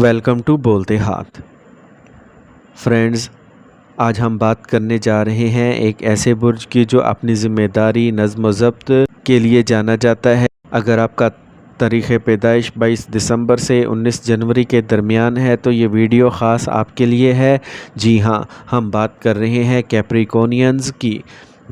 Welcome to بولتے ہاتھ friends, آج ہم بات کرنے جا رہے ہیں ایک ایسے برج کی جو اپنی ذمہ داری، نظم و ضبط کے لیے جانا جاتا ہے۔ اگر آپ کا تاریخ پیدائش 22 دسمبر سے 19 جنوری کے درمیان ہے تو یہ ویڈیو خاص آپ کے لیے ہے۔ جی ہاں، ہم بات کر رہے ہیں کیپریکونینز کی۔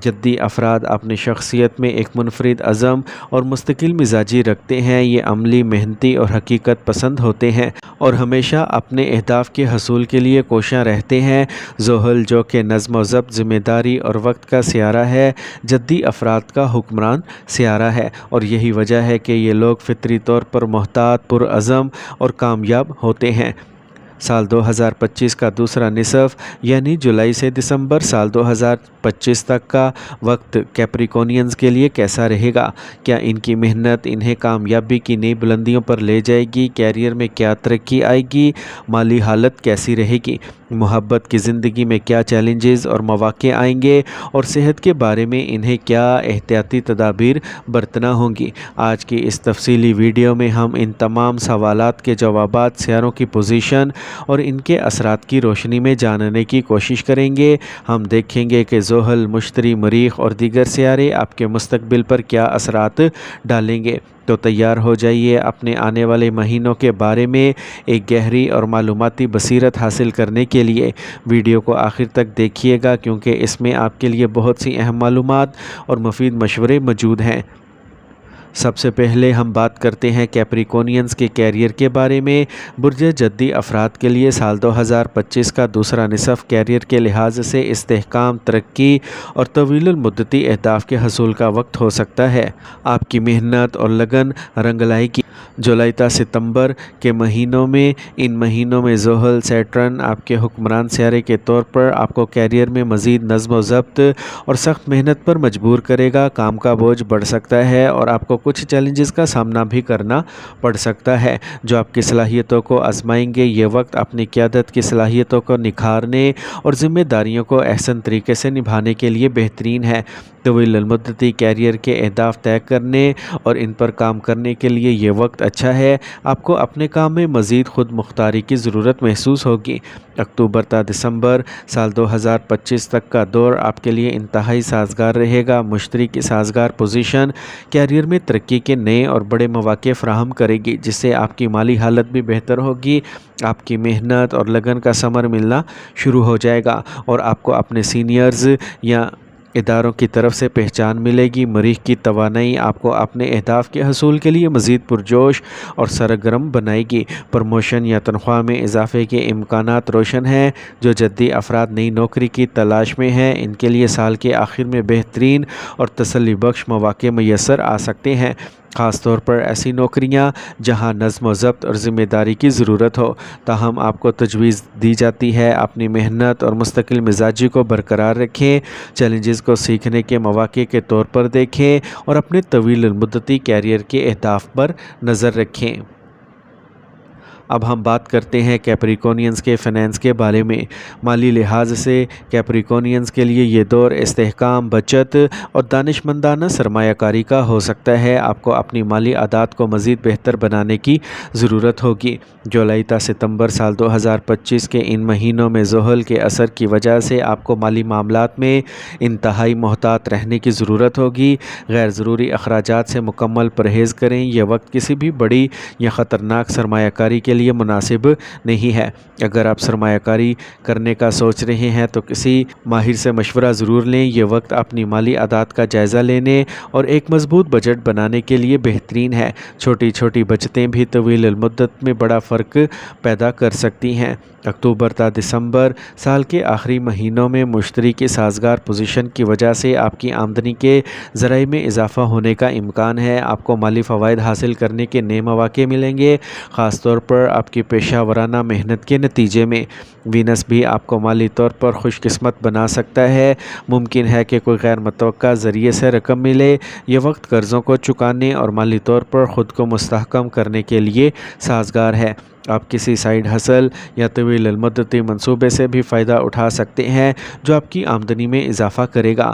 جدی افراد اپنی شخصیت میں ایک منفرد عزم اور مستقل مزاجی رکھتے ہیں۔ یہ عملی، محنتی اور حقیقت پسند ہوتے ہیں اور ہمیشہ اپنے اہداف کے حصول کے لیے کوشاں رہتے ہیں۔ زحل، جو کہ نظم و ضبط، ذمہ داری اور وقت کا سیارہ ہے، جدی افراد کا حکمران سیارہ ہے، اور یہی وجہ ہے کہ یہ لوگ فطری طور پر محتاط، پرعزم اور کامیاب ہوتے ہیں۔ سال 2025 کا دوسرا نصف یعنی جولائی سے دسمبر سال 2025 تک کا وقت کیپریکونینز کے لیے کیسا رہے گا؟ کیا ان کی محنت انہیں کامیابی کی نئی بلندیوں پر لے جائے گی؟ کیریئر میں کیا ترقی آئے گی؟ مالی حالت کیسی رہے گی؟ محبت کی زندگی میں کیا چیلنجز اور مواقع آئیں گے؟ اور صحت کے بارے میں انہیں کیا احتیاطی تدابیر برتنا ہوں گی؟ آج کی اس تفصیلی ویڈیو میں ہم ان تمام سوالات کے جوابات سیاروں کی پوزیشن اور ان کے اثرات کی روشنی میں جاننے کی کوشش کریں گے۔ ہم دیکھیں گے کہ زحل، مشتری، مریخ اور دیگر سیارے آپ کے مستقبل پر کیا اثرات ڈالیں گے۔ تو تیار ہو جائیے اپنے آنے والے مہینوں کے بارے میں ایک گہری اور معلوماتی بصیرت حاصل کرنے کے لیے۔ ویڈیو کو آخر تک دیکھیے گا کیونکہ اس میں آپ کے لیے بہت سی اہم معلومات اور مفید مشورے موجود ہیں۔ سب سے پہلے ہم بات کرتے ہیں کیپریکونینز کے کیریئر کے بارے میں۔ برج جدی افراد کے لیے سال 2025 کا دوسرا نصف کیریئر کے لحاظ سے استحکام، ترقی اور طویل المدتی اہداف کے حصول کا وقت ہو سکتا ہے۔ آپ کی محنت اور لگن رنگ لائے گی۔ جولائی تا ستمبر کے مہینوں میں، ان مہینوں میں زحل، سیٹرن آپ کے حکمران سیارے کے طور پر آپ کو کیریئر میں مزید نظم و ضبط اور سخت محنت پر مجبور کرے گا۔ کام کا بوجھ بڑھ سکتا ہے اور آپ کو کچھ چیلنجز کا سامنا بھی کرنا پڑ سکتا ہے جو آپ کی صلاحیتوں کو آزمائیں گے۔ یہ وقت اپنی قیادت کی صلاحیتوں کو نکھارنے اور ذمہ داریوں کو احسن طریقے سے نبھانے کے لیے بہترین ہے۔ طویل المدتی کیریئر کے اہداف طے کرنے اور ان پر کام کرنے کے لیے یہ وقت اچھا ہے۔ آپ کو اپنے کام میں مزید خود مختاری کی ضرورت محسوس ہوگی۔ اکتوبر تا دسمبر سال 2025 تک کا دور آپ کے لیے انتہائی سازگار رہے گا۔ مشتری کی سازگار پوزیشن کیریئر میں ترقی کے نئے اور بڑے مواقع فراہم کرے گی، جس سے آپ کی مالی حالت بھی بہتر ہوگی۔ آپ کی محنت اور لگن کا ثمر ملنا شروع ہو جائے گا اور آپ کو اپنے سینئرز یا اداروں کی طرف سے پہچان ملے گی۔ مریخ کی توانائی آپ کو اپنے اہداف کے حصول کے لیے مزید پرجوش اور سرگرم بنائے گی۔ پروموشن یا تنخواہ میں اضافے کے امکانات روشن ہیں۔ جو جدی افراد نئی نوکری کی تلاش میں ہیں، ان کے لیے سال کے آخر میں بہترین اور تسلی بخش مواقع میسر آ سکتے ہیں، خاص طور پر ایسی نوکریاں جہاں نظم و ضبط اور ذمہ داری کی ضرورت ہو۔ تاہم آپ کو تجویز دی جاتی ہے اپنی محنت اور مستقل مزاجی کو برقرار رکھیں، چیلنجز کو سیکھنے کے مواقع کے طور پر دیکھیں اور اپنے طویل المدتی کیریئر کے اہداف پر نظر رکھیں۔ اب ہم بات کرتے ہیں کیپریکونینز کے فنانس کے بارے میں۔ مالی لحاظ سے کیپریکونینز کے لیے یہ دور استحکام، بچت اور دانش مندانہ سرمایہ کاری کا ہو سکتا ہے۔ آپ کو اپنی مالی عادات کو مزید بہتر بنانے کی ضرورت ہوگی۔ جولائی تا ستمبر سال 2025 کے ان مہینوں میں زحل کے اثر کی وجہ سے آپ کو مالی معاملات میں انتہائی محتاط رہنے کی ضرورت ہوگی۔ غیر ضروری اخراجات سے مکمل پرہیز کریں۔ یہ وقت کسی بھی بڑی یا خطرناک سرمایہ کاری کے لیے مناسب نہیں ہے۔ اگر آپ سرمایہ کاری کرنے کا سوچ رہے ہیں تو کسی ماہر سے مشورہ ضرور لیں۔ یہ وقت اپنی مالی عادات کا جائزہ لینے اور ایک مضبوط بجٹ بنانے کے لیے بہترین ہے۔ چھوٹی چھوٹی بچتیں بھی طویل المدت میں بڑا فرق پیدا کر سکتی ہیں۔ اکتوبر تا دسمبر سال کے آخری مہینوں میں مشتری کی سازگار پوزیشن کی وجہ سے آپ کی آمدنی کے ذرائع میں اضافہ ہونے کا امکان ہے۔ آپ کو مالی فوائد حاصل کرنے کے نئے مواقع ملیں گے، خاص طور پر آپ کی پیشہ ورانہ محنت کے نتیجے میں۔ وینس بھی آپ کو مالی طور پر خوش قسمت بنا سکتا ہے۔ ممکن ہے کہ کوئی غیر متوقع ذریعے سے رقم ملے۔ یہ وقت قرضوں کو چکانے اور مالی طور پر خود کو مستحکم کرنے کے لیے سازگار ہے۔ آپ کسی سائیڈ ہسل یا طویل المدتی منصوبے سے بھی فائدہ اٹھا سکتے ہیں جو آپ کی آمدنی میں اضافہ کرے گا۔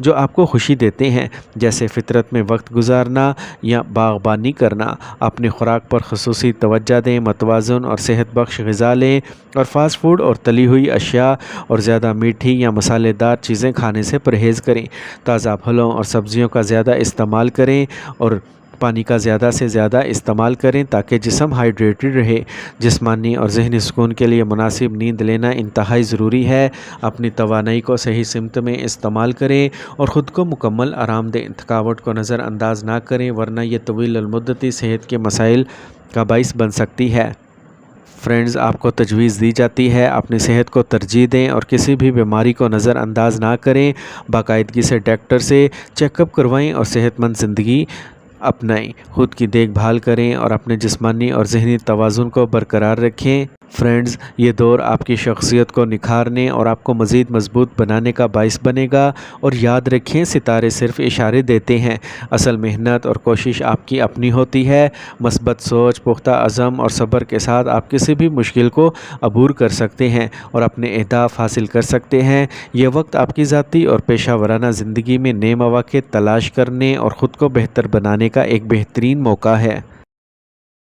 جو آپ کو خوشی دیتے ہیں، جیسے فطرت میں وقت گزارنا یا باغبانی کرنا۔ اپنی خوراک پر خصوصی توجہ دیں، متوازن اور صحت بخش غذا لیں اور فاسٹ فوڈ اور تلی ہوئی اشیاء اور زیادہ میٹھی یا مسالے دار چیزیں کھانے سے پرہیز کریں۔ تازہ پھلوں اور سبزیوں کا زیادہ استعمال کریں اور پانی کا زیادہ سے زیادہ استعمال کریں تاکہ جسم ہائیڈریٹڈ رہے۔ جسمانی اور ذہنی سکون کے لیے مناسب نیند لینا انتہائی ضروری ہے۔ اپنی توانائی کو صحیح سمت میں استعمال کریں اور خود کو مکمل آرام دیں۔ تھکاوٹ کو نظر انداز نہ کریں ورنہ یہ طویل المدتی صحت کے مسائل کا باعث بن سکتی ہے۔ فرینڈز، آپ کو تجویز دی جاتی ہے اپنی صحت کو ترجیح دیں اور کسی بھی بیماری کو نظر انداز نہ کریں۔ باقاعدگی سے ڈاکٹر سے چیک اپ کروائیں اور صحت مند زندگی اپنائیں۔ خود کی دیکھ بھال کریں اور اپنے جسمانی اور ذہنی توازن کو برقرار رکھیں۔ فرینڈز، یہ دور آپ کی شخصیت کو نکھارنے اور آپ کو مزید مضبوط بنانے کا باعث بنے گا، اور یاد رکھیں ستارے صرف اشارے دیتے ہیں، اصل محنت اور کوشش آپ کی اپنی ہوتی ہے۔ مثبت سوچ، پختہ عزم اور صبر کے ساتھ آپ کسی بھی مشکل کو عبور کر سکتے ہیں اور اپنے اہداف حاصل کر سکتے ہیں۔ یہ وقت آپ کی ذاتی اور پیشہ ورانہ زندگی میں نئے مواقع تلاش کرنے اور خود کو بہتر بنانے کا ایک بہترین موقع ہے۔